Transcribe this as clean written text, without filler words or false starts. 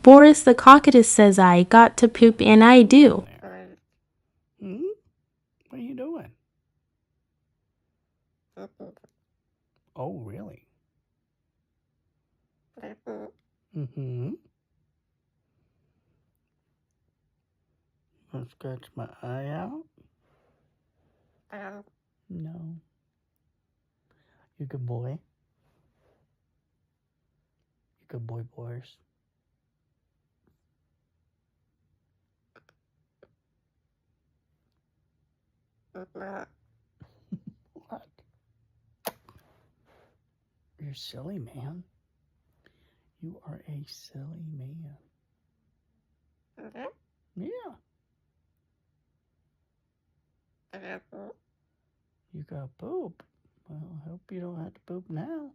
Boris the cockatoo says I got to poop, and I do. Hmm? What are you doing? Oh, really? Mm-hmm. Wanna scratch my eye out? No. You good boy? You good boy, Boris? What? You're silly, man. You are a silly man. Yeah. You got poop. Well, I hope you don't have to poop now.